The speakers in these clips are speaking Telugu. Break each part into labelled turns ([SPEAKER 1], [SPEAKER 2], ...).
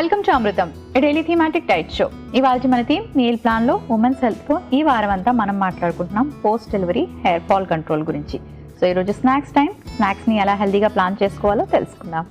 [SPEAKER 1] Welcome to Amrutham daily thematic diet show. ఇవాళ మన థీమ్ మీల్ ప్లాన్ లో ఉమెన్స్ హెల్త్ తో ఈ వారం అంతా మనం మాట్లాడుకుంటున్నాం post delivery hair fall control గురించి. సో ఈరోజు స్నాక్స్ ని ఎలా హెల్దీగా ప్లాన్ చేసుకోవాలో తెలుసుకుందాం.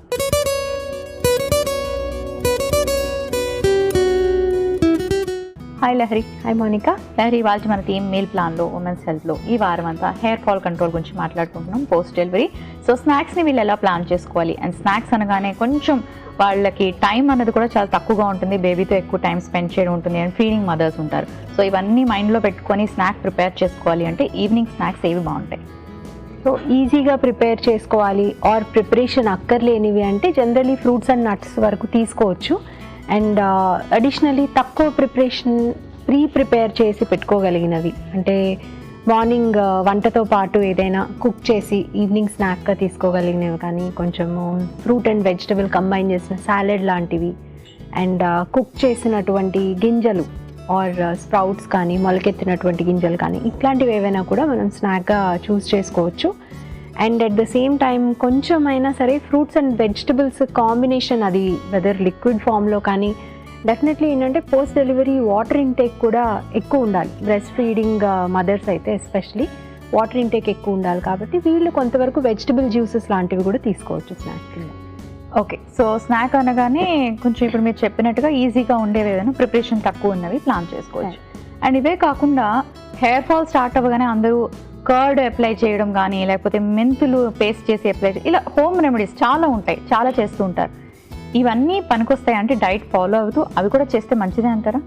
[SPEAKER 1] హాయ్ లహరి.
[SPEAKER 2] హాయ్ మోనికా.
[SPEAKER 1] లహరి, ఇవాళ మన థీమ్ మీల్ ప్లాన్ లో ఉమెన్స్ హెల్త్ లో ఈ వారం అంతా హెయిర్ ఫాల్ కంట్రోల్ గురించి మాట్లాడుకుంటున్నాం పోస్ట్ డెలివరీ. సో స్నాక్స్ ని వీళ్ళు ఎలా ప్లాన్ చేసుకోవాలి, అండ్ స్నాక్స్ అనగానే కొంచెం వాళ్ళకి టైం అనేది కూడా చాలా తక్కువగా ఉంటుంది, బేబీతో ఎక్కువ టైం స్పెండ్ చేయడం ఉంటుంది, అండ్ ఫీడింగ్ మదర్స్ ఉంటారు. సో ఇవన్నీ మైండ్లో పెట్టుకొని స్నాక్ ప్రిపేర్ చేసుకోవాలి అంటే ఈవినింగ్ స్నాక్స్ ఏవి బాగుంటాయి?
[SPEAKER 2] సో ఈజీగా ప్రిపేర్ చేసుకోవాలి ఆర్ ప్రిపరేషన్ అక్కర్లేనివి అంటే జనరలీ ఫ్రూట్స్ అండ్ నట్స్ వరకు తీసుకోవచ్చు. అండ్ అడిషనలీ తక్కువ ప్రిపేర్ చేసి పెట్టుకోగలిగినవి అంటే మార్నింగ్ వంటతో పాటు ఏదైనా కుక్ చేసి ఈవినింగ్ స్నాక్గా తీసుకోగలిగినవి, కానీ కొంచెము ఫ్రూట్ అండ్ వెజిటబుల్ కంబైన్ చేసిన సాలెడ్ లాంటివి, అండ్ కుక్ చేసినటువంటి గింజలు ఆర్ స్ప్రౌట్స్ కానీ మొలకెత్తినటువంటి గింజలు కానీ ఇట్లాంటివి ఏవైనా కూడా మనం స్నాక్గా చూస్ చేసుకోవచ్చు. And at the same time కొంచెమైనా సరే ఫ్రూట్స్ అండ్ వెజిటబుల్స్ కాంబినేషన్, అది వెదర్ లిక్విడ్ ఫామ్లో కానీ డెఫినెట్లీ ఏంటంటే పోస్ట్ డెలివరీ వాటర్ ఇంటేక్ కూడా ఎక్కువ ఉండాలి. బ్రెస్ట్ ఫీడింగ్ మదర్స్ అయితే ఎస్పెషలీ వాటర్ ఇంటేక్ ఎక్కువ ఉండాలి, కాబట్టి వీళ్ళు కొంతవరకు వెజిటబుల్ జ్యూసెస్ లాంటివి కూడా తీసుకోవచ్చు స్నాక్ కింద.
[SPEAKER 1] ఓకే, సో స్నాక్ అనగానే కొంచెం ఇప్పుడు మీరు చెప్పినట్టుగా ఈజీగా ఉండేవి ఏదైనా ప్రిపరేషన్ తక్కువ ఉన్నవి ప్లాన్ చేసుకోవచ్చు. అండ్ ఇవే కాకుండా హెయిర్ ఫాల్ స్టార్ట్ అవ్వగానే అందరూ కర్డ్ అప్లై చేయడం కానీ, లేకపోతే మెంతులు పేస్ట్ చేసి అప్లై చేయడం, ఇలా హోమ్ రెమెడీస్ చాలా ఉంటాయి, చాలా చేస్తూ ఉంటారు. ఇవన్నీ పనికొస్తాయి అంటే డైట్ ఫాలో అవుతూ అవి కూడా చేస్తే మంచిదే అంటారా?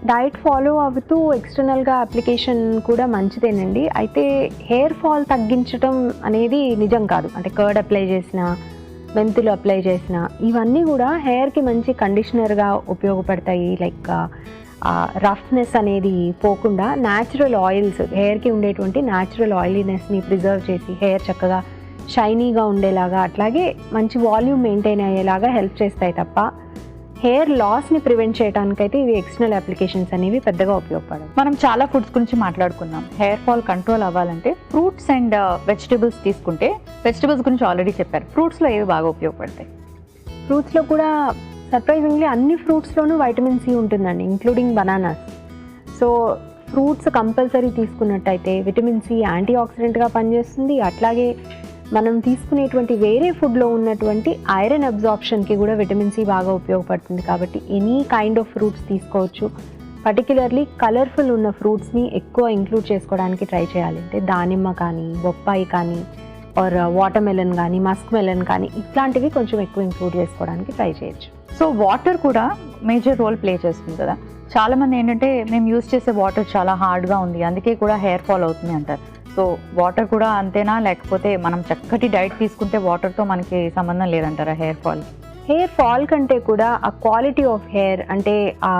[SPEAKER 2] డైట్ ఫాలో అవుతూ ఎక్స్టర్నల్గా అప్లికేషన్ కూడా మంచిదేనండి. అయితే హెయిర్ ఫాల్ తగ్గించడం అనేది నిజం కాదు. అంటే కర్డ్ అప్లై చేసిన, మెంతులు అప్లై చేసిన ఇవన్నీ కూడా హెయిర్కి మంచి కండిషనర్గా ఉపయోగపడతాయి. లైక్ రఫ్నెస్ అనేది పోకుండా న్యాచురల్ ఆయిల్స్, హెయిర్కి ఉండేటువంటి న్యాచురల్ ఆయిలీనెస్ని ప్రిజర్వ్ చేసి హెయిర్ చక్కగా షైనీగా ఉండేలాగా, అట్లాగే మంచి వాల్యూమ్ మెయింటైన్ అయ్యేలాగా హెల్ప్ చేస్తాయి తప్ప హెయిర్ లాస్ని ప్రివెంట్ చేయడానికైతే ఇవి ఎక్స్టర్నల్ అప్లికేషన్స్ అనేవి పెద్దగా ఉపయోగపడవు.
[SPEAKER 1] మనం చాలా ఫుడ్స్ గురించి మాట్లాడుకున్నాం. హెయిర్ ఫాల్ కంట్రోల్ అవ్వాలంటే ఫ్రూట్స్ అండ్ వెజిటబుల్స్ తీసుకుంటే, వెజిటబుల్స్ గురించి ఆల్రెడీ చెప్పారు, ఫ్రూట్స్లో ఏవి బాగా ఉపయోగపడతాయి?
[SPEAKER 2] ఫ్రూట్స్లో కూడా సర్ప్రైజింగ్లీ అన్ని ఫ్రూట్స్లోనూ వైటమిన్ సి ఉంటుందండి, including bananas. So fruits compulsory తీసుకున్నట్టయితే విటమిన్ సి యాంటీ ఆక్సిడెంట్గా పనిచేస్తుంది. అట్లాగే మనం తీసుకునేటువంటి వేరే ఫుడ్లో ఉన్నటువంటి ఐరన్ అబ్జార్ప్షన్కి కూడా విటమిన్ సి బాగా ఉపయోగపడుతుంది. కాబట్టి ఎనీ కైండ్ ఆఫ్ ఫ్రూట్స్ తీసుకోవచ్చు. పర్టికులర్లీ కలర్ఫుల్ ఉన్న ఫ్రూట్స్ని ఎక్కువ ఇంక్లూడ్ చేసుకోవడానికి ట్రై చేయాలి. అంటే దానిమ్మ కానీ, బొప్పాయి కానీ, ఆర్ వాటర్ మెలన్ కానీ, మస్క్ మెలన్ కానీ ఇట్లాంటివి కొంచెం ఎక్కువ ఇంక్లూడ్ చేసుకోవడానికి ట్రై చేయొచ్చు.
[SPEAKER 1] సో వాటర్ కూడా మేజర్ రోల్ ప్లే చేస్తుంది కదా. చాలామంది ఏంటంటే మేము యూజ్ చేసే వాటర్ చాలా హార్డ్గా ఉంది, అందుకే కూడా హెయిర్ ఫాల్ అవుతుంది అంటారు. సో వాటర్ కూడా అంతేనా, లేకపోతే మనం చక్కటి డైట్ తీసుకుంటే వాటర్తో మనకి సంబంధం లేదంటారా హెయిర్ ఫాల్?
[SPEAKER 2] హెయిర్ ఫాల్ కంటే కూడా ఆ క్వాలిటీ ఆఫ్ హెయిర్, అంటే ఆ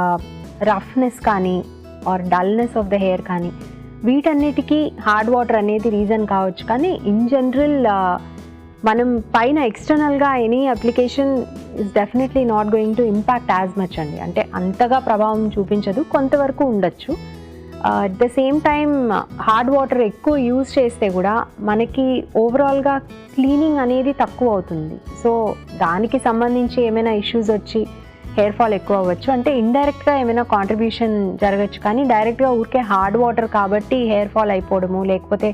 [SPEAKER 2] రఫ్నెస్ కానీ or dullness of the hair కానీ, వీటన్నిటికీ హార్డ్ వాటర్ అనేది రీజన్ కావచ్చు. కానీ ఇన్ జనరల్ మనం పైన ఎక్స్టర్నల్గా any application is definitely not going to impact as much అండి. అంటే అంతగా ప్రభావం చూపించదు, కొంతవరకు ఉండొచ్చు. At the same time hard water ఎక్కువ యూజ్ చేస్తే కూడా మనకి ఓవరాల్గా క్లీనింగ్ అనేది తక్కువ అవుతుంది. సో దానికి సంబంధించి ఏమైనా ఇష్యూస్ వచ్చి హెయిర్ ఫాల్ ఎక్కువ అవ్వచ్చు. అంటే ఇండైరెక్ట్గా ఏమైనా కాంట్రిబ్యూషన్ జరగచ్చు, కానీ డైరెక్ట్గా ఊరికే హార్డ్ వాటర్ కాబట్టి హెయిర్ ఫాల్ అయిపోవడము, లేకపోతే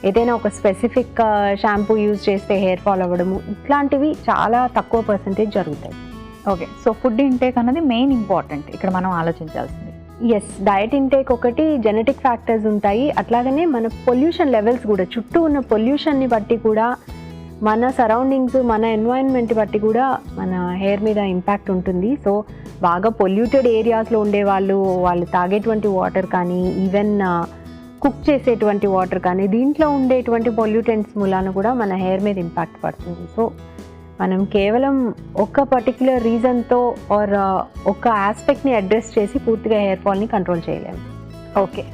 [SPEAKER 2] ఏదైనా ఒక స్పెసిఫిక్ షాంపూ యూజ్ చేస్తే హెయిర్ ఫాల్ అవ్వడము, ఇట్లాంటివి చాలా తక్కువ పర్సెంటేజ్ జరుగుతాయి.
[SPEAKER 1] ఓకే, సో ఫుడ్ ఇంటేక్ అనేది మెయిన్ ఇంపార్టెంట్ ఇక్కడ మనం ఆలోచించాల్సింది.
[SPEAKER 2] ఎస్, డయట్ ఇంటేక్ ఒకటి, జెనెటిక్ ఫ్యాక్టర్స్ ఉంటాయి. అట్లాగనే మన పొల్యూషన్ లెవెల్స్ కూడా, చుట్టూ ఉన్న పొల్యూషన్ని బట్టి కూడా, మన సరౌండింగ్స్, మన ఎన్వైరన్మెంట్ బట్టి కూడా మన హెయిర్ మీద ఇంపాక్ట్ ఉంటుంది. సో బాగా పొల్యూటెడ్ ఏరియాస్లో ఉండేవాళ్ళు, వాళ్ళు తాగేటువంటి వాటర్ కానీ, ఈవెన్ కుక్ చేసేటువంటి వాటర్ కానీ, దీంట్లో ఉండేటువంటి పొల్యూటెంట్స్ మూలాన కూడా మన హెయిర్ మీద ఇంపాక్ట్ పడుతుంది. సో మనం కేవలం ఒక పర్టిక్యులర్ రీజన్తో ఆర్ ఒక ఆస్పెక్ట్ని అడ్రస్ చేసి పూర్తిగా హెయిర్ ఫాల్ని కంట్రోల్ చేయలేము.
[SPEAKER 1] ఓకే,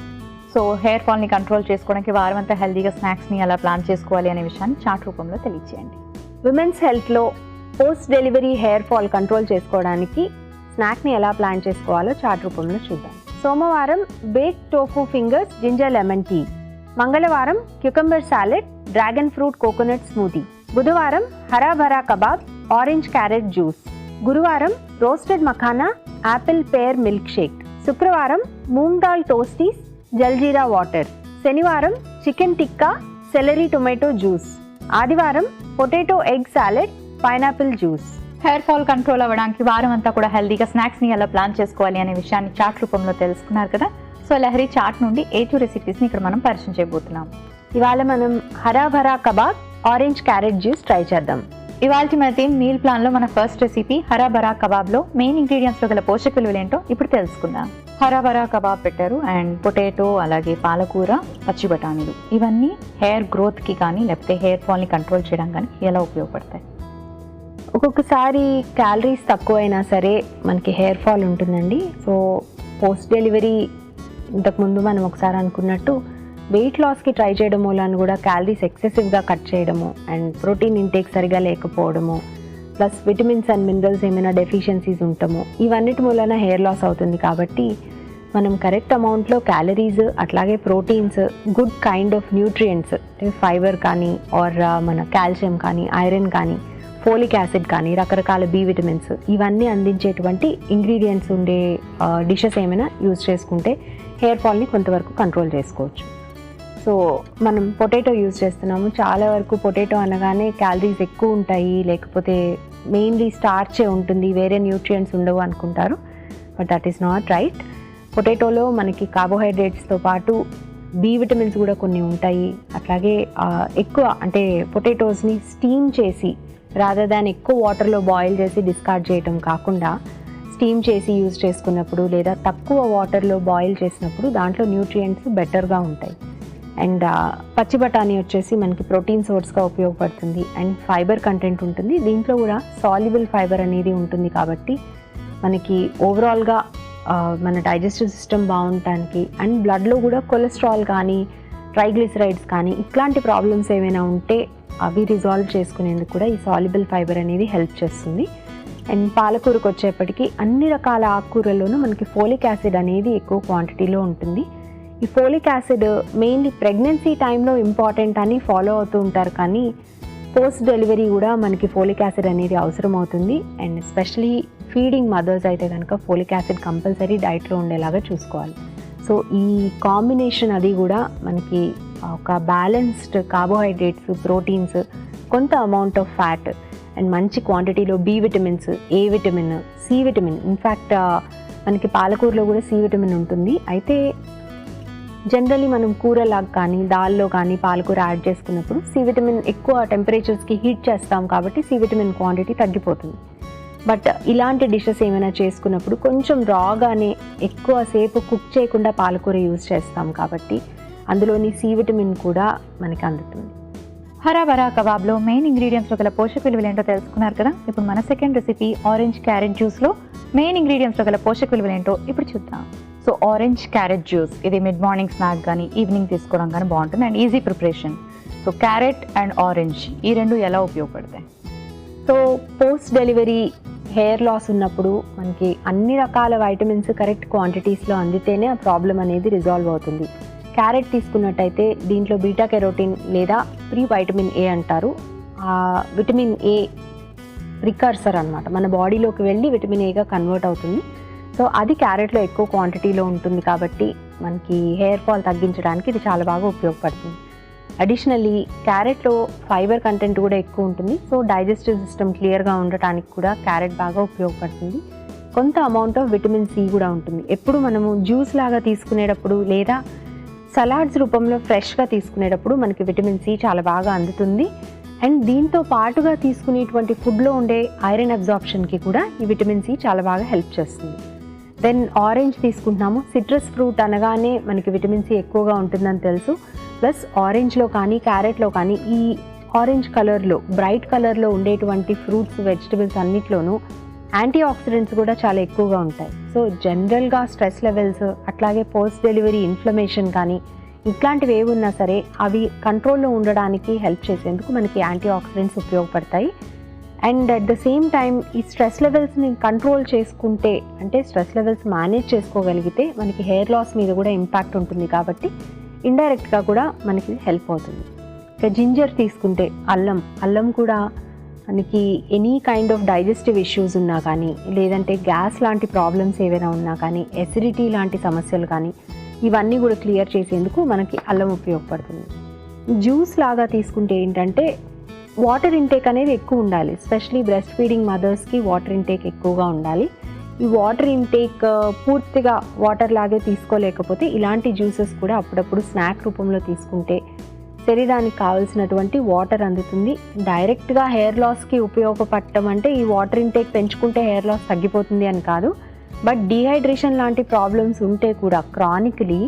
[SPEAKER 1] సో హెయిర్ ఫాల్ని కంట్రోల్ చేసుకోవడానికి వారం అంతా హెల్దీగా స్నాక్స్ని ఎలా ప్లాన్ చేసుకోవాలి అనే విషయాన్ని చార్ట్ రూపంలో తెలియచేయండి.
[SPEAKER 2] విమెన్స్ హెల్త్లో post delivery hair fall control చేసుకోవడానికి స్నాక్ని ఎలా ప్లాన్ చేసుకోవాలో చార్ట్ రూపంలో చూద్దాం. సోమవారం bake tofu fingers ginger lemon tea, మంగళవారం cucumber salad dragon fruit coconut smoothie, బుధవారం hara bhara kebab orange carrot juice, గురువారం roasted makhana apple pear milk shake, శుక్రవారం మూంగ్ దాల్ టోస్టీస్ జల్జీరా వాటర్, శనివారం chicken tikka celery tomato juice, ఆదివారం potato egg salad pineapple juice.
[SPEAKER 1] Hair fall control అవ్వడానికి వారం అంతా కూడా హెల్దీగా స్నాక్స్ని ఎలా ప్లాన్ చేసుకోవాలి అనే విషయాన్ని చాట్ రూపంలో తెలుసుకున్నారు కదా. సో లహరి చాట్ నుండి A2 రెసిపీస్ని ఇక్కడ మనం పరిచయం చేయబోతున్నాం.
[SPEAKER 2] ఇవాళ మనం hara bhara kebab orange carrot juice try చేద్దాం.
[SPEAKER 1] ఇవాళ మన థీమ్ మీల్ ప్లాన్లో మన ఫస్ట్ రెసిపీ హరా భరా కబాబ్లో మెయిన్ ఇంగ్రీడియంట్స్లో గల పోషక విలువలు ఏంటో ఇప్పుడు తెలుసుకుందాం. హరా భరా కబాబ్ పెట్టారు అండ్ పొటాటో, అలాగే పాలకూర, పచ్చి బఠానీలు, ఇవన్నీ హెయిర్ గ్రోత్కి కానీ లేకపోతే హెయిర్ ఫాల్ని కంట్రోల్ చేయడం కానీ ఎలా ఉపయోగపడతాయి?
[SPEAKER 2] ఒక్కొక్కసారి క్యాలరీస్ తక్కువైనా సరే మనకి హెయిర్ ఫాల్ ఉంటుందండి. సో పోస్ట్ డెలివరీ ఇంతకుముందు మనం ఒకసారి అనుకున్నట్టు వెయిట్ లాస్కి ట్రై చేయడం మూలాన్ని కూడా క్యాలరీస్ ఎక్సెసివ్గా కట్ చేయడము అండ్ ప్రోటీన్ ఇంటేక్ సరిగా లేకపోవడము, ప్లస్ విటమిన్స్ అండ్ మినరల్స్ ఏమైనా డెఫిషియన్సీస్ ఉంటాము, ఇవన్నిటి మూలన హెయిర్ లాస్ అవుతుంది. కాబట్టి మనం కరెక్ట్ అమౌంట్లో క్యాలరీస్ అట్లాగే proteins, good kind of nutrients, fibre కానీ ఆర్ మన కాల్షియం కానీ, ఐరన్ కానీ, ఫోలిక్ యాసిడ్ కానీ, రకరకాల బి విటమిన్స్, ఇవన్నీ అందించేటువంటి ఇంగ్రీడియంట్స్ ఉండే డిషెస్ ఏమైనా యూజ్ చేసుకుంటే హెయిర్ ఫాల్ని కొంతవరకు కంట్రోల్ చేసుకోవచ్చు. సో మనం పొటాటో యూజ్ చేస్తున్నాము. చాలా వరకు పొటాటో అనగానే క్యాలరీస్ ఎక్కువ ఉంటాయి, లేకపోతే మెయిన్లీ స్టార్చే ఉంటుంది, వేరే న్యూట్రియంట్స్ ఉండవు అనుకుంటారు. But that is not right. పొటాటోలో మనకి కార్బోహైడ్రేట్స్తో పాటు బి విటమిన్స్ కూడా కొన్ని ఉంటాయి. అట్లాగే ఎక్కువ అంటే పొటాటోస్ని స్టీమ్ చేసి రాదర్ దాన్ ఎక్కువ వాటర్లో బాయిల్ చేసి డిస్కార్డ్ చేయటం కాకుండా స్టీమ్ చేసి యూజ్ చేసుకున్నప్పుడు లేదా తక్కువ వాటర్లో బాయిల్ చేసినప్పుడు దాంట్లో న్యూట్రియంట్స్ బెటర్గా ఉంటాయి. అండ్ పచ్చి బఠానీ వచ్చేసి మనకి ప్రోటీన్ సోర్స్గా ఉపయోగపడుతుంది అండ్ ఫైబర్ కంటెంట్ ఉంటుంది. దీంట్లో కూడా సాల్యుబుల్ ఫైబర్ అనేది ఉంటుంది. కాబట్టి మనకి ఓవరాల్గా మన డైజెస్టివ్ సిస్టమ్ బాగుండటానికి అండ్ బ్లడ్లో కూడా కొలెస్ట్రాల్ కానీ, ట్రైగ్లిసరైడ్స్ కానీ, ఇట్లాంటి ప్రాబ్లమ్స్ ఏమైనా ఉంటే అవి రిజాల్వ్ చేసుకునేందుకు కూడా ఈ సాల్యుబుల్ ఫైబర్ అనేది హెల్ప్ చేస్తుంది. అండ్ పాలకూరకు వచ్చేప్పటికీ అన్ని రకాల ఆకుకూరల్లోనూ మనకి ఫోలిక్ యాసిడ్ అనేది ఎక్కువ క్వాంటిటీలో ఉంటుంది. ఈ ఫోలిక్ యాసిడ్ మెయిన్లీ ప్రెగ్నెన్సీ టైంలో ఇంపార్టెంట్ అని ఫాలో అవుతూ ఉంటారు, కానీ పోస్ట్ డెలివరీ కూడా మనకి ఫోలిక్ యాసిడ్ అనేది అవసరం అవుతుంది. అండ్ ఎస్పెషలీ ఫీడింగ్ మదర్స్ అయితే కనుక ఫోలిక్ యాసిడ్ కంపల్సరీ డైట్లో ఉండేలాగా చూసుకోవాలి. సో ఈ కాంబినేషన్ అది కూడా మనకి ఒక బ్యాలెన్స్డ్ కార్బోహైడ్రేట్స్, ప్రోటీన్స్, కొంత అమౌంట్ ఆఫ్ ఫ్యాట్ అండ్ మంచి క్వాంటిటీలో B vitamins, A vitamin, C vitamin, in fact మనకి పాలకూరలో కూడా సి విటమిన్ ఉంటుంది. అయితే జనరలీ మనం కూరలాగా కానీ దాల్లో కానీ పాలకూర యాడ్ చేసుకున్నప్పుడు సి విటమిన్ ఎక్కువ టెంపరేచర్స్కి హీట్ చేస్తాం కాబట్టి సి విటమిన్ క్వాంటిటీ తగ్గిపోతుంది. బట్ ఇలాంటి డిషెస్ ఏమైనా చేసుకున్నప్పుడు కొంచెం రాగానే ఎక్కువసేపు కుక్ చేయకుండా పాలకూర యూజ్ చేస్తాం కాబట్టి అందులోని సి విటమిన్ కూడా మనకి అందుతుంది.
[SPEAKER 1] హరా భరా కబాబ్లో మెయిన్ ఇంగ్రీడియంట్స్లో గల పోషక విలువలు ఏంటో తెలుసుకున్నారు కదా. ఇప్పుడు మన సెకండ్ రెసిపీ ఆరెంజ్ క్యారెట్ జ్యూస్లో మెయిన్ ఇంగ్రీడియంట్స్లో గల పోషక విలువలు ఏంటో ఇప్పుడు చూద్దాం. సో ఆరెంజ్ క్యారెట్ జ్యూస్ ఇది మిడ్ మార్నింగ్ స్నాక్ కానీ ఈవినింగ్ తీసుకోవడం కానీ బాగుంటుంది and easy preparation. So carrot and orange ఈ రెండు ఎలా ఉపయోగపడతాయి?
[SPEAKER 2] So post delivery hair loss ఉన్నప్పుడు మనకి అన్ని రకాల వైటమిన్స్ కరెక్ట్ క్వాంటిటీస్లో అందితేనే ఆ ప్రాబ్లం అనేది రిజాల్వ్ అవుతుంది. క్యారెట్ తీసుకున్నట్టయితే దీంట్లో బీటా కెరోటిన్ లేదా ప్రీ వైటమిన్ ఏ అంటారు. ఆ విటమిన్ ఏ ప్రికర్సర్ అనమాట, మన బాడీలోకి వెళ్ళి విటమిన్ ఏగా కన్వర్ట్ అవుతుంది. సో అది క్యారెట్లో ఎక్కువ క్వాంటిటీలో ఉంటుంది కాబట్టి మనకి హెయిర్ ఫాల్ తగ్గించడానికి ఇది చాలా బాగా ఉపయోగపడుతుంది. అడిషనల్లీ క్యారెట్లో ఫైబర్ కంటెంట్ కూడా ఎక్కువ ఉంటుంది. సో డైజెస్టివ్ సిస్టమ్ క్లియర్గా ఉండటానికి కూడా క్యారెట్ బాగా ఉపయోగపడుతుంది. కొంత అమౌంట్ ఆఫ్ విటమిన్ సి కూడా ఉంటుంది. ఎప్పుడు మనము జ్యూస్ లాగా తీసుకునేటప్పుడు లేదా సలాడ్స్ రూపంలో ఫ్రెష్గా తీసుకునేటప్పుడు మనకి విటమిన్ సి చాలా బాగా అందుతుంది. అండ్ దీంతో పాటుగా తీసుకునేటువంటి ఫుడ్లో ఉండే ఐరన్ అబ్జార్ప్షన్కి కూడా ఈ విటమిన్ సి చాలా బాగా హెల్ప్ చేస్తుంది. దెన్ ఆరెంజ్ తీసుకుంటున్నాము. సిట్రస్ ఫ్రూట్ అనగానే మనకి విటమిన్ సి ఎక్కువగా ఉంటుందని తెలుసు. ప్లస్ ఆరెంజ్లో కానీ క్యారెట్లో కానీ ఈ ఆరెంజ్ కలర్లో బ్రైట్ కలర్లో ఉండేటువంటి ఫ్రూట్స్, వెజిటబుల్స్ అన్నిట్లోనూ యాంటీ ఆక్సిడెంట్స్ కూడా చాలా ఎక్కువగా ఉంటాయి. సో జనరల్గా స్ట్రెస్ లెవెల్స్ అట్లాగే పోస్ట్ డెలివరీ ఇన్ఫ్లమేషన్ కానీ ఇట్లాంటివి ఏవి ఉన్నా సరే అవి కంట్రోల్లో ఉండడానికి హెల్ప్ చేసేందుకు మనకి యాంటీ ఆక్సిడెంట్స్ ఉపయోగపడతాయి. And at the same time ఈ స్ట్రెస్ లెవెల్స్ని కంట్రోల్ చేసుకుంటే, అంటే స్ట్రెస్ లెవెల్స్ మేనేజ్ చేసుకోగలిగితే మనకి హెయిర్ లాస్ మీద కూడా ఇంపాక్ట్ ఉంటుంది కాబట్టి ఇండైరెక్ట్గా కూడా మనకి హెల్ప్ అవుతుంది. ఇక జింజర్ తీసుకుంటే అల్లం కూడా మనకి any kind of digestive issues ఉన్నా కానీ, లేదంటే గ్యాస్ లాంటి ప్రాబ్లమ్స్ ఏవైనా ఉన్నా కానీ, ఎసిడిటీ లాంటి సమస్యలు కానీ, ఇవన్నీ కూడా క్లియర్ చేసేందుకు మనకి అల్లం ఉపయోగపడుతుంది. జ్యూస్ లాగా తీసుకుంటే ఏంటంటే వాటర్ ఇంటేక్ అనేది ఎక్కువ ఉండాలి. ఎస్పెషలీ బ్రెస్ట్ ఫీడింగ్ మదర్స్కి వాటర్ ఇంటేక్ ఎక్కువగా ఉండాలి. ఈ వాటర్ ఇంటేక్ పూర్తిగా వాటర్ లాగే తీసుకోలేకపోతే ఇలాంటి జ్యూసెస్ కూడా అప్పుడప్పుడు స్నాక్ రూపంలో తీసుకుంటే శరీరానికి కావాల్సినటువంటి వాటర్ అందుతుంది. డైరెక్ట్గా హెయిర్ లాస్కి ఉపయోగపడటం అంటే ఈ వాటర్ ఇంటేక్ పెంచుకుంటే హెయిర్ లాస్ తగ్గిపోతుంది అని కాదు. బట్ డీహైడ్రేషన్ లాంటి ప్రాబ్లమ్స్ ఉంటే కూడా క్రానికలీ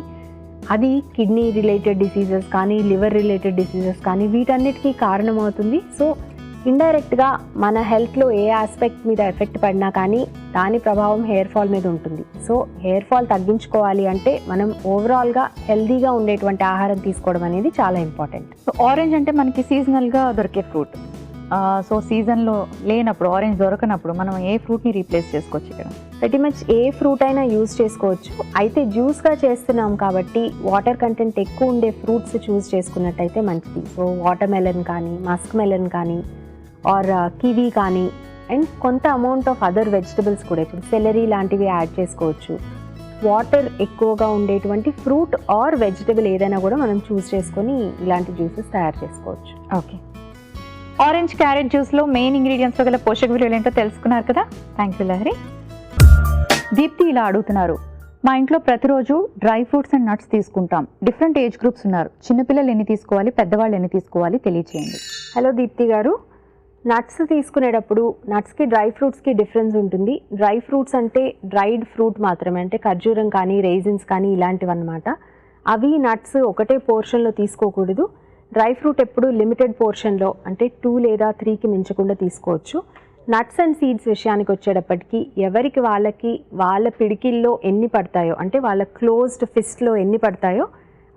[SPEAKER 2] అది కిడ్నీ రిలేటెడ్ డిసీజెస్ కానీ, లివర్ రిలేటెడ్ డిసీజెస్ కానీ వీటన్నిటికీ కారణమవుతుంది. సో ఇండైరెక్ట్గా మన హెల్త్లో ఏ ఆస్పెక్ట్ మీద ఎఫెక్ట్ పడినా కానీ దాని ప్రభావం హెయిర్ ఫాల్ మీద ఉంటుంది. సో హెయిర్ ఫాల్ తగ్గించుకోవాలి అంటే మనం ఓవరాల్గా హెల్తీగా ఉండేటువంటి ఆహారం తీసుకోవడం అనేది చాలా ఇంపార్టెంట్.
[SPEAKER 1] సో ఆరెంజ్ అంటే మనకి సీజనల్గా దొరికే ఫ్రూట్. సో సీజన్లో లేనప్పుడు, ఆరెంజ్ దొరకనప్పుడు మనం ఏ ఫ్రూట్ని రీప్లేస్ చేసుకోవచ్చు ఇక్కడ?
[SPEAKER 2] ప్రతి మచ్ ఏ ఫ్రూట్ అయినా యూజ్ చేసుకోవచ్చు. అయితే జ్యూస్గా చేస్తున్నాం కాబట్టి వాటర్ కంటెంట్ ఎక్కువ ఉండే ఫ్రూట్స్ చూస్ చేసుకున్నట్టయితే మంచిది. సో వాటర్ మెలన్ కానీ, మస్క్ మెలన్ కానీ, ఆర్ కివీ కానీ, అండ్ కొంత అమౌంట్ ఆఫ్ అదర్ వెజిటబుల్స్ కూడా, ఇప్పుడు సెలరీ లాంటివి యాడ్ చేసుకోవచ్చు. వాటర్ ఎక్కువగా ఉండేటువంటి ఫ్రూట్ ఆర్ వెజిటబుల్ ఏదైనా కూడా మనం చూస్ చేసుకొని ఇలాంటి జ్యూసెస్ తయారు చేసుకోవచ్చు.
[SPEAKER 1] ఓకే, ఆరెంజ్ క్యారెట్ జ్యూస్లో మెయిన్ ఇంగ్రీడియంట్స్లో గల పోషక విలువలు ఏంటో తెలుసుకున్నారు కదా. Thank you Lahari. దీప్తి ఇలా అడుగుతున్నారు, మా ఇంట్లో ప్రతిరోజు డ్రై ఫ్రూట్స్ అండ్ నట్స్ తీసుకుంటాం. డిఫరెంట్ ఏజ్ గ్రూప్స్ ఉన్నారు. చిన్నపిల్లలు ఎన్ని తీసుకోవాలి, పెద్దవాళ్ళు ఎన్ని తీసుకోవాలి తెలియచేయండి.
[SPEAKER 2] హలో దీప్తి గారు, నట్స్ తీసుకునేటప్పుడు నట్స్కి డ్రై ఫ్రూట్స్కి డిఫరెన్స్ ఉంటుంది. డ్రై ఫ్రూట్స్ అంటే డ్రైడ్ ఫ్రూట్ మాత్రమే, అంటే ఖర్జూరం కానీ, రైజిన్స్ కానీ ఇలాంటివి అన్నమాట. అవి నట్స్ ఒకటే పోర్షన్లో తీసుకోకూడదు. డ్రై ఫ్రూట్ ఎప్పుడు లిమిటెడ్ పోర్షన్లో, అంటే 2 లేదా 3కి మించకుండా తీసుకోవచ్చు. నట్స్ అండ్ సీడ్స్ విషయానికి వచ్చేటప్పటికి ఎవరికి వాళ్ళ పిడికిల్లో ఎన్ని పడతాయో, అంటే వాళ్ళ క్లోజ్డ్ ఫిస్ట్లో ఎన్ని పడతాయో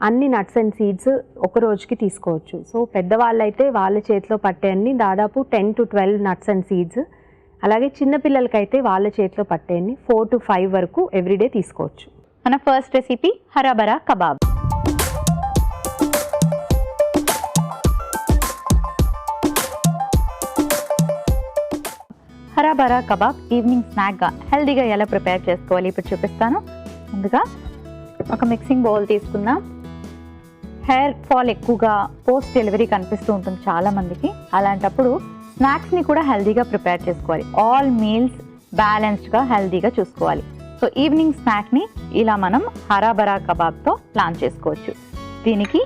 [SPEAKER 2] అన్ని నట్స్ అండ్ సీడ్స్ ఒక రోజుకి తీసుకోవచ్చు. సో పెద్దవాళ్ళైతే వాళ్ళ చేతిలో పట్టే అన్ని దాదాపు 10 to 12 నట్స్ అండ్ సీడ్స్, అలాగే చిన్నపిల్లలకైతే వాళ్ళ చేతిలో పట్టే అన్ని 4 to 5 వరకు ఎవ్రీడే తీసుకోవచ్చు.
[SPEAKER 1] మన ఫస్ట్ రెసిపీ హరాబరా కబాబ్. హరాబరా కబాబ్ ఈవినింగ్ స్నాక్గా హెల్దీగా ఎలా ప్రిపేర్ చేసుకోవాలి ఇప్పుడు చూపిస్తాను. ముందుగా ఒక మిక్సింగ్ బౌల్ తీసుకుందాం. హెయిర్ ఫాల్ ఎక్కువగా పోస్ట్ డెలివరీ కనిపిస్తూ ఉంటుంది చాలామందికి. అలాంటప్పుడు స్నాక్స్ని కూడా హెల్దీగా ప్రిపేర్ చేసుకోవాలి. ఆల్ మీల్స్ బ్యాలెన్స్డ్గా హెల్దీగా చూసుకోవాలి. సో ఈవినింగ్ స్నాక్ని ఇలా మనం హరాబరా కబాబ్తో ప్లాన్ చేసుకోవచ్చు. దీనికి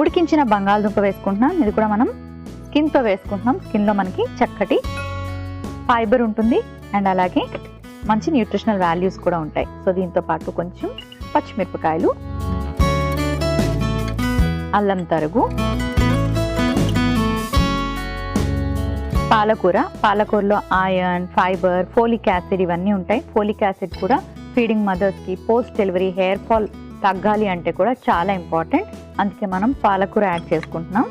[SPEAKER 1] ఉడికించిన బంగాళదుంప వేసుకుంటున్నాం. ఇది కూడా మనం స్కిన్తో వేసుకుంటున్నాం. స్కిన్లో మనకి చక్కటి ఫైబర్ ఉంటుంది అండ్ అలాగే మంచి న్యూట్రిషనల్ వాల్యూస్ కూడా ఉంటాయి. సో దీంతో పాటు కొంచెం పచ్చిమిరపకాయలు, అల్లం తరుగు, పాలకూరలో ఐరన్, ఫైబర్, ఫోలిక్ యాసిడ్ ఇవన్నీ ఉంటాయి. ఫోలిక్ యాసిడ్ కూడా ఫీడింగ్ మదర్స్కి పోస్ట్ డెలివరీ హెయిర్ ఫాల్ తగ్గాలి అంటే కూడా చాలా ఇంపార్టెంట్. అందుకే మనం పాలకూర యాడ్ చేసుకుంటున్నాం.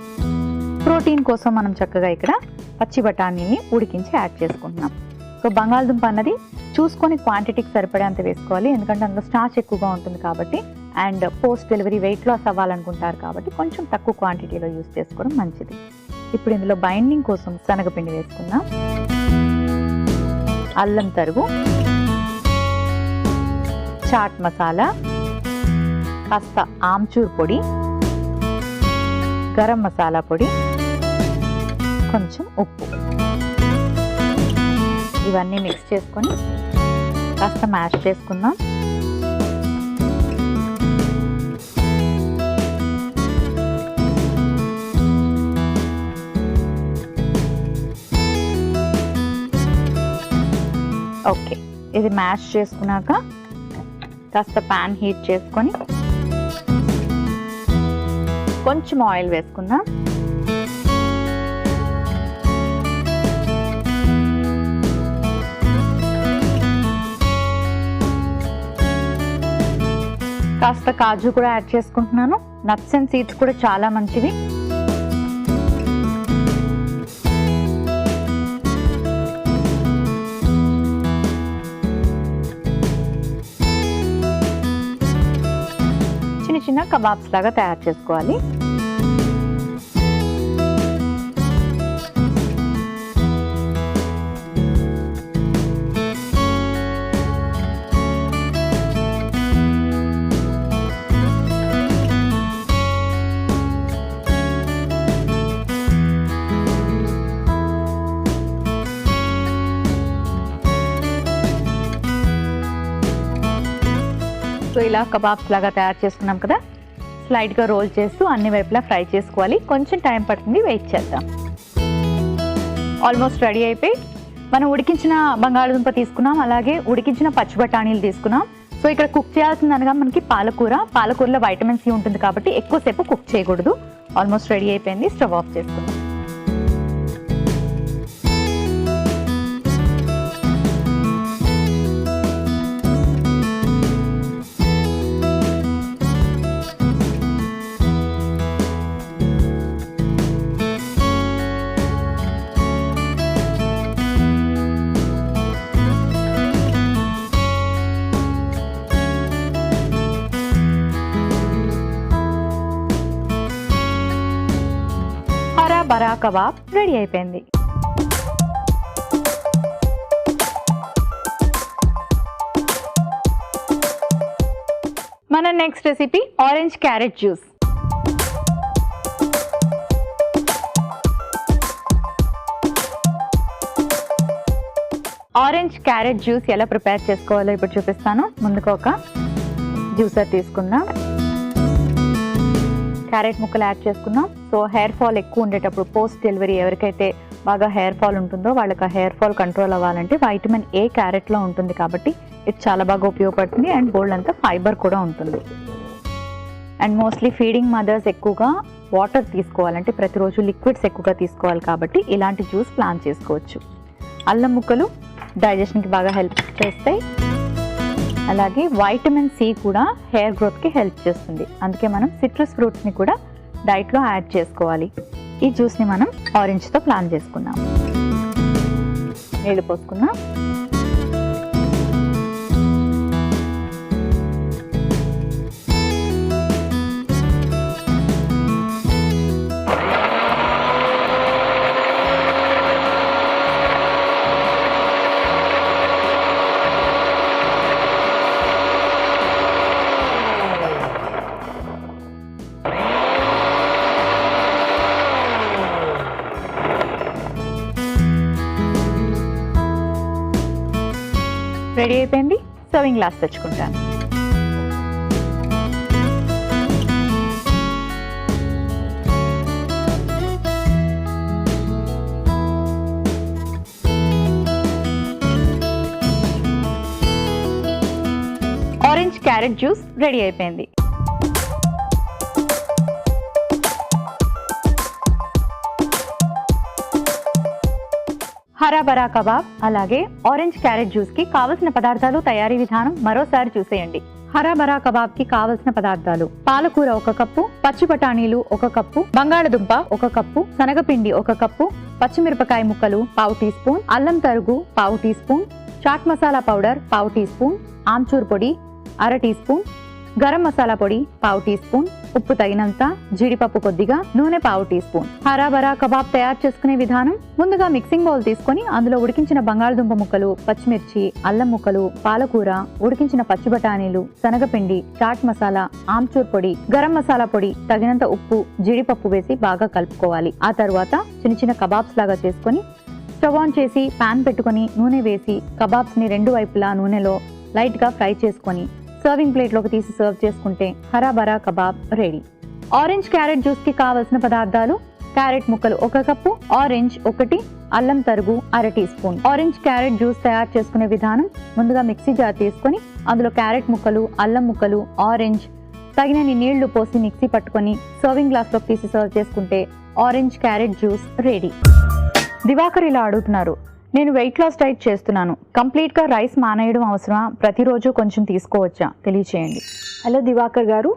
[SPEAKER 1] ప్రోటీన్ కోసం మనం చక్కగా ఇక్కడ పచ్చి బఠానీని ఉడికించి యాడ్ చేసుకుంటున్నాం. సో బంగాళదుంప అన్నది చూసుకొని క్వాంటిటీకి సరిపడేంత వేసుకోవాలి, ఎందుకంటే అందులో స్టార్చ్ ఎక్కువగా ఉంటుంది కాబట్టి. And post delivery weight loss అవ్వాలనుకుంటారు కాబట్టి కొంచెం తక్కువ క్వాంటిటీలో యూస్ చేసుకోవడం మంచిది. ఇప్పుడు ఇందులో బైండింగ్ కోసం శనగపిండి వేసుకుందాం. అల్లం తరుగు, చాట్ మసాలా, కాస్త ఆమ్చూర్ పొడి, గరం మసాలా పొడి, కొంచెం ఉప్పు, ఇవన్నీ మిక్స్ చేసుకొని కాస్త మ్యాష్ చేసుకుందాం. ఓకే, ఇది మ్యాష్ చేసుకున్నాక కాస్త ప్యాన్ హీట్ చేసుకొని కొంచెం ఆయిల్ వేసుకుందాం. కాస్త కాజు కూడా యాడ్ చేసుకుంటున్నాను. నట్స్ అండ్ సీడ్స్ కూడా చాలా మంచివి. చిన్న చిన్న కబాబ్స్ లాగా తయారు చేసుకోవాలి. సో ఇలా కబాబ్స్ లాగా తయారు చేసుకున్నాం కదా, స్లైడ్గా రోల్ చేస్తూ అన్ని వైపులా ఫ్రై చేసుకోవాలి. కొంచెం టైం పడుతుంది, వెయిట్ చేద్దాం. ఆల్మోస్ట్ రెడీ అయిపోయి మనం ఉడికించిన బంగాళదుంప తీసుకున్నాం, అలాగే ఉడికించిన పచ్చి బఠానీలు తీసుకున్నాం. సో ఇక్కడ కుక్ చేయాల్సిందనగా మనకి పాలకూరలో వైటమిన్ సి ఉంటుంది కాబట్టి ఎక్కువసేపు కుక్ చేయకూడదు. ఆల్మోస్ట్ రెడీ అయిపోయింది, స్టవ్ ఆఫ్ చేసుకుందాం. హరా బరా కబాబ్ రెడీ అయిపోయింది. మన next recipe orange carrot juice. Orange carrot juice ఎలా ప్రిపేర్ చేసుకోవాలో ఇప్పుడు చూపిస్తాను. ముందుగా ఒక జ్యూసర్ తీసుకుందాం, క్యారెట్ ముక్కలు యాడ్ చేసుకున్నాం. సో హెయిర్ ఫాల్ ఎక్కువ ఉండేటప్పుడు పోస్ట్ డెలివరీ ఎవరికైతే బాగా హెయిర్ ఫాల్ ఉంటుందో వాళ్ళకి ఆ హెయిర్ ఫాల్ కంట్రోల్ అవ్వాలంటే వైటమిన్ ఏ క్యారెట్లో ఉంటుంది కాబట్టి ఇది చాలా బాగా ఉపయోగపడుతుంది. అండ్ బోల్డ్ అంతా ఫైబర్ కూడా ఉంటుంది. అండ్ మోస్ట్లీ ఫీడింగ్ మదర్స్ ఎక్కువగా వాటర్ తీసుకోవాలంటే ప్రతిరోజు లిక్విడ్స్ ఎక్కువగా తీసుకోవాలి కాబట్టి ఇలాంటి జ్యూస్ ప్లాన్ చేసుకోవచ్చు. అల్లం ముక్కలు డైజెషన్కి బాగా హెల్ప్ చేస్తాయి, అలాగే వైటమిన్ సి కూడా హెయిర్ గ్రోత్కి హెల్ప్ చేస్తుంది. అందుకే మనం సిట్రస్ ఫ్రూట్స్ని కూడా డైట్లో యాడ్ చేసుకోవాలి. ఈ జ్యూస్ని మనం ఆరెంజ్తో ప్లాన్ చేసుకున్నాం. నీళ్ళు పోసుకున్నాం. రెడీ అయిపోయింది, సర్వింగ్ గ్లాస్ తెచ్చుకుంటాను. ఆరెంజ్ క్యారెట్ జ్యూస్ రెడీ అయిపోయింది. హరా బరా కబాబ్ అలాగే ఆరెంజ్ క్యారెట్ జ్యూస్ కి కావలసిన పదార్థాలు, తయారీ విధానం మరోసారి చూసేయండి. హరా బరా కబాబ్ కి కావలసిన పదార్థాలు: పాలకూర 1 కప్పు, పచ్చి బఠానీలు 1 కప్పు, బంగాళదుంప 1 కప్పు, శనగపిండి 1 కప్పు, పచ్చిమిరపకాయ ముక్కలు 1/2 టీ స్పూన్, అల్లం తరుగు 1/2 teaspoon, chaat masala powder 1/2 teaspoon, amchur పొడి 1/2 టీ స్పూన్, గరం మసాలా పొడి 1/2 టీ స్పూన్, ఉప్పు తగినంత, జీడిపప్పు కొద్దిగా, నూనె 1/2 టీ స్పూన్. హరా బరా కబాబ్ తయారు చేసుకునే విధానం: ముందుగా మిక్సింగ్ బౌల్ తీసుకొని అందులో ఉడికించిన బంగాళదుంప ముక్కలు, పచ్చిమిర్చి, అల్లం ముక్కలు, పాలకూర, ఉడికించిన పచ్చి బఠానీలు, శనగపిండి, చాట్ మసాలా, ఆమ్చూర్ పొడి, గరం మసాలా పొడి, తగినంత ఉప్పు, జీడిపప్పు వేసి బాగా కలుపుకోవాలి. ఆ తర్వాత చిన్న చిన్న కబాబ్స్ లాగా చేసుకొని స్టవ్ ఆన్ చేసి పాన్ పెట్టుకొని నూనె వేసి కబాబ్స్ ని 2 వైపులా నూనెలో లైట్ గా ఫ్రై చేసుకొని సర్వింగ్ ప్లేట్లోకి తీసి సర్వ్ చేసుకుంటే hara bhara kebab ready. Orange carrot juice కి కావలసిన పదార్థాలు: క్యారెట్ ముక్కలు 1 కప్పు, ఆరెంజ్ 1, అల్లం తరుగు 1/2 teaspoon. Orange carrot juice తయారు చేసుకునే విధానం: ముందుగా మిక్సీ జార్ తీసుకొని అందులో క్యారెట్ ముక్కలు, అల్లం ముక్కలు, ఆరెంజ్, తగినన్ని నీళ్లు పోసి మిక్సీ పట్టుకొని సర్వింగ్ గ్లాస్లోకి తీసి సర్వ్ చేసుకుంటే orange carrot juice ready. Divakar ఇలా అడుగుతున్నారు: నేను వెయిట్ లాస్ డైట్ చేస్తున్నాను, కంప్లీట్గా రైస్ మానేయడం అవసరమా, ప్రతిరోజు కొంచెం తీసుకోవచ్చా, తెలియచేయండి.
[SPEAKER 2] హలో దివాకర్ గారు,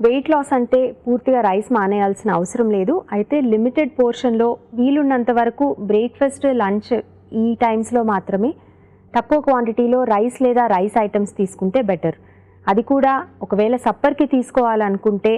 [SPEAKER 2] వెయిట్ లాస్ అంటే పూర్తిగా రైస్ మానేయాల్సిన అవసరం లేదు. అయితే లిమిటెడ్ పోర్షన్లో వీలున్నంత వరకు బ్రేక్ఫాస్ట్, లంచ్ ఈ టైమ్స్లో మాత్రమే తక్కువ క్వాంటిటీలో రైస్ లేదా రైస్ ఐటమ్స్ తీసుకుంటే బెటర్. అది కూడా ఒకవేళ సప్పర్కి తీసుకోవాలనుకుంటే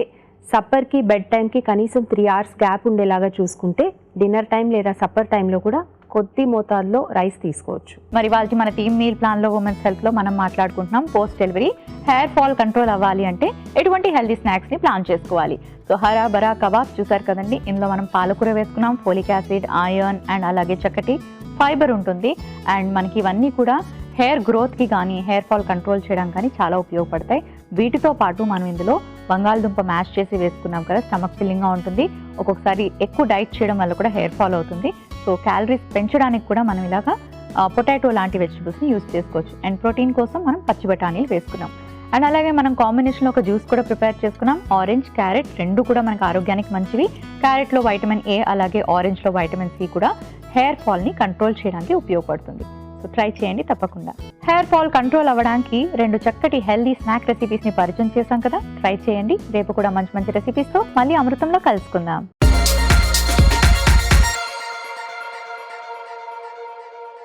[SPEAKER 2] సప్పర్కి బెడ్ టైంకి కనీసం 3 hours గ్యాప్ ఉండేలాగా చూసుకుంటే డిన్నర్ టైం లేదా సప్పర్ టైంలో కూడా కొద్ది మోతాదులో రైస్ తీసుకోవచ్చు.
[SPEAKER 1] మరి వాళ్ళకి మన టీమ్ మీల్ ప్లాన్లో ఉమెన్స్ హెల్త్లో మనం మాట్లాడుకుంటున్నాం post delivery hair fall control అవ్వాలి అంటే ఎటువంటి హెల్తీ స్నాక్స్ని ప్లాన్ చేసుకోవాలి. సో హరా బరా కబాబ్ చూసారు కదండి, ఇందులో మనం పాలకూర వేసుకున్నాం, ఫోలిక్ యాసిడ్, ఐరన్ అండ్ అలాగే చక్కటి ఫైబర్ ఉంటుంది. అండ్ మనకి ఇవన్నీ కూడా హెయిర్ గ్రోత్కి కానీ హెయిర్ ఫాల్ కంట్రోల్ చేయడం కానీ చాలా ఉపయోగపడతాయి. వీటితో పాటు మనం ఇందులో బంగాళదుంప మ్యాష్ చేసి వేసుకున్నాం కదా, స్టమక్ ఫిల్లింగ్గా ఉంటుంది. ఒక్కొక్కసారి ఎక్కువ డైట్ చేయడం వల్ల కూడా హెయిర్ ఫాల్ అవుతుంది. సో క్యాలరీస్ పెంచడానికి కూడా మనం ఇలాగా పొటాటో లాంటి వెజిటబుల్స్ని యూస్ చేసుకోవచ్చు. అండ్ ప్రోటీన్ కోసం మనం పచ్చి బఠానీలు వేసుకున్నాం. అండ్ అలాగే మనం కాంబినేషన్లో ఒక జ్యూస్ కూడా ప్రిపేర్ చేసుకున్నాం. ఆరెంజ్, క్యారెట్ రెండు కూడా మనకు ఆరోగ్యానికి మంచివి. క్యారెట్లో వైటమిన్ ఏ, అలాగే ఆరెంజ్లో వైటమిన్ సి కూడా హెయిర్ ఫాల్ని కంట్రోల్ చేయడానికి ఉపయోగపడుతుంది. సో ట్రై చేయండి తప్పకుండా. హెయిర్ ఫాల్ కంట్రోల్ అవ్వడానికి 2 చక్కటి హెల్దీ స్నాక్ రెసిపీస్ని పరిచయం చేశాం కదా, ట్రై చేయండి. రేపు కూడా మంచి మంచి రెసిపీస్తో మళ్ళీ అమృతంలో కలుసుకుందాం.